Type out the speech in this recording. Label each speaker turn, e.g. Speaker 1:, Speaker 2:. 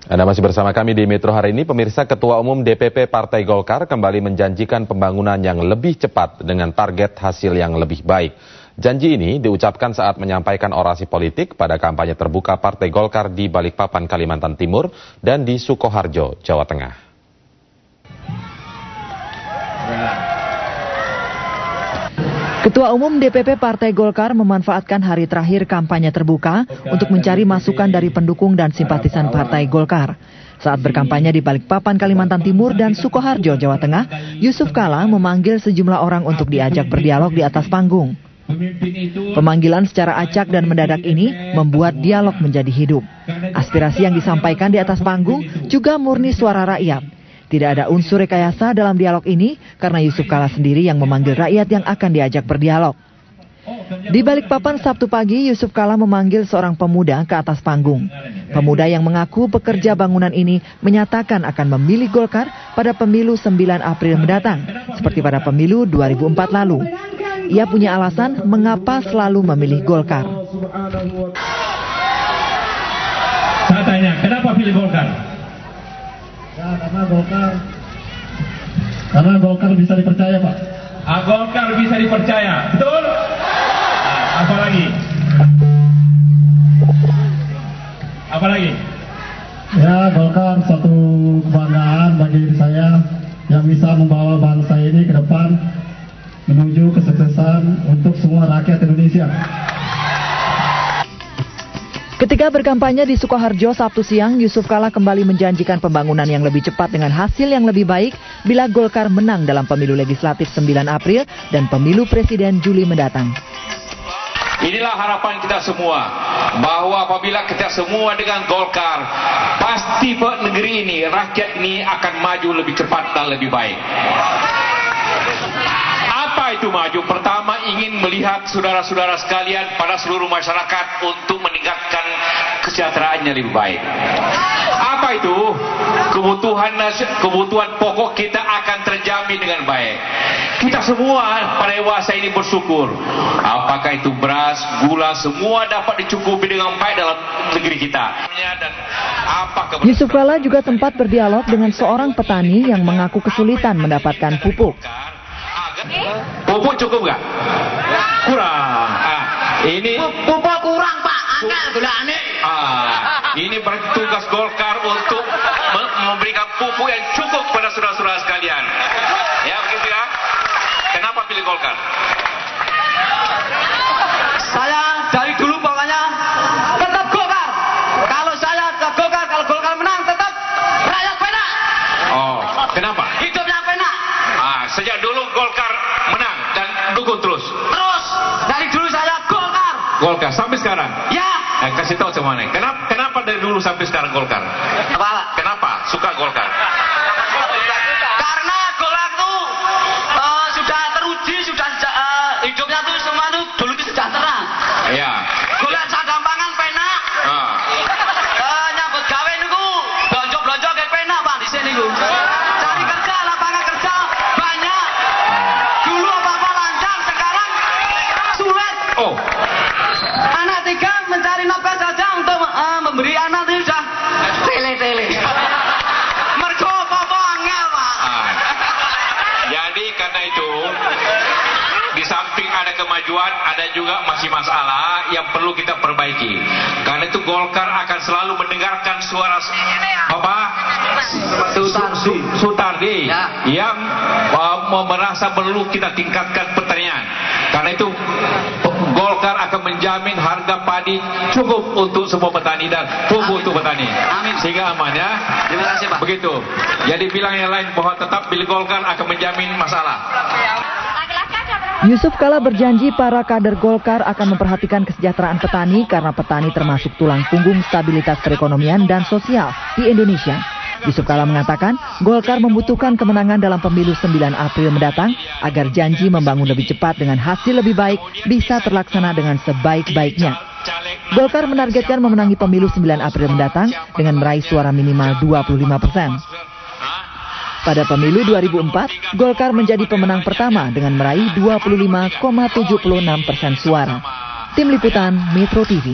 Speaker 1: Anda masih bersama kami di Metro hari ini. Pemirsa, Ketua Umum DPP Partai Golkar kembali menjanjikan pembangunan yang lebih cepat dengan target hasil yang lebih baik. Janji ini diucapkan saat menyampaikan orasi politik pada kampanye terbuka Partai Golkar di Balikpapan, Kalimantan Timur dan di Sukoharjo, Jawa Tengah.
Speaker 2: Ketua Umum DPP Partai Golkar memanfaatkan hari terakhir kampanye terbuka untuk mencari masukan dari pendukung dan simpatisan Partai Golkar. Saat berkampanye di Balikpapan, Kalimantan Timur dan Sukoharjo, Jawa Tengah, Yusuf Kala memanggil sejumlah orang untuk diajak berdialog di atas panggung. Pemanggilan secara acak dan mendadak ini membuat dialog menjadi hidup. Aspirasi yang disampaikan di atas panggung juga murni suara rakyat. Tidak ada unsur rekayasa dalam dialog ini karena Yusuf Kala sendiri yang memanggil rakyat yang akan diajak berdialog. Di Balikpapan Sabtu pagi, Yusuf Kala memanggil seorang pemuda ke atas panggung. Pemuda yang mengaku pekerja bangunan ini menyatakan akan memilih Golkar pada pemilu 9 April mendatang, seperti pada pemilu 2004 lalu. Ia punya alasan mengapa selalu memilih Golkar.
Speaker 3: Saya tanya, kenapa pilih Golkar?
Speaker 4: Ya, karena Golkar bisa dipercaya, Pak.
Speaker 3: Golkar bisa dipercaya, betul? Apa lagi? Apa lagi?
Speaker 4: Ya, Golkar suatu kebanggaan bagi diri saya yang bisa membawa bangsa ini ke depan menuju kesuksesan untuk semua rakyat Indonesia.
Speaker 2: Ketika berkampanye di Sukoharjo Sabtu siang, Yusuf Kala kembali menjanjikan pembangunan yang lebih cepat dengan hasil yang lebih baik bila Golkar menang dalam pemilu legislatif 9 April dan pemilu presiden Juli mendatang.
Speaker 5: Inilah harapan kita semua, bahwa apabila kita semua dengan Golkar, pasti negeri ini, rakyat ini akan maju lebih cepat dan lebih baik. Apa itu maju? Pertama, ingin melihat saudara-saudara sekalian pada seluruh masyarakat untuk meningkatkan kesejahteraannya lebih baik. Apa itu? Kebutuhan pokok kita akan terjamin dengan baik. Kita semua pada dewasa ini bersyukur. Apakah itu beras, gula, semua dapat dicukupi dengan baik dalam negeri kita.
Speaker 2: Yusuf Kala juga sempat berdialog dengan seorang petani yang mengaku kesulitan mendapatkan pupuk.
Speaker 5: Pupuk cukup nggak? Kurang. Ini
Speaker 6: pupuk kurang, Pak. Angkat gulane.
Speaker 5: Ini berarti tugas Golkar untuk memberikan pupuk yang cukup pada saudara-saudara sekalian. Ya, begitu ya. Kenapa pilih Golkar?
Speaker 6: Saya dari dulu pokoknya tetap Golkar. Kalau saya ke Golkar, kalau Golkar menang tetap rakyat penak.
Speaker 5: Oh, kenapa?
Speaker 6: Hidupnya penak.
Speaker 5: Sejak dulu Golkar menang dan dukung terus.
Speaker 6: Terus dari dulu saya Golkar.
Speaker 5: Golkar sampai sekarang.
Speaker 6: Ya.
Speaker 5: Kasih tahu sama nih. Kenapa dari dulu sampai sekarang Golkar?
Speaker 6: Apa?
Speaker 5: Kenapa suka Golkar?
Speaker 6: Karena Golkar itu sudah teruji, sudah hidupnya tuh semua itu dulu itu sejahtera.
Speaker 5: Iya.
Speaker 6: Golkar sadang pangan penak. Nyambut gawe niku blonjo-blonjo kayak penak, Pak, di sini niku. Cari kerja, lapangan kerja banyak. Dulu apa-apa lancar, sekarang sulit.
Speaker 5: Oh.
Speaker 6: Anak 3 mencari nafkah saja untuk memberi anak itu sudah tele-tele. Mergo apa-apa angel, Pak.
Speaker 5: Jadi karena itu, di samping ada kemajuan, ada juga masih masalah yang perlu kita perbaiki. Karena itu Golkar akan selalu mendengarkan suara Sutardi yang merasa perlu kita tingkatkan pertanian. Karena itu Golkar akan menjamin harga padi cukup untuk semua petani dan pupuk untuk petani.
Speaker 6: Amin.
Speaker 5: Sehingga aman ya.
Speaker 6: Terima kasih, Pak.
Speaker 5: Begitu. Jadi bilang yang lain bahwa tetap pilih Golkar akan menjamin masalah.
Speaker 2: Yusuf Kala berjanji para kader Golkar akan memperhatikan kesejahteraan petani karena petani termasuk tulang punggung stabilitas perekonomian dan sosial di Indonesia. Yusuf Kala mengatakan Golkar membutuhkan kemenangan dalam pemilu 9 April mendatang agar janji membangun lebih cepat dengan hasil lebih baik bisa terlaksana dengan sebaik-baiknya. Golkar menargetkan memenangi pemilu 9 April mendatang dengan meraih suara minimal 25%. Pada pemilu 2004, Golkar menjadi pemenang pertama dengan meraih 25,76% suara. Tim Liputan Metro TV.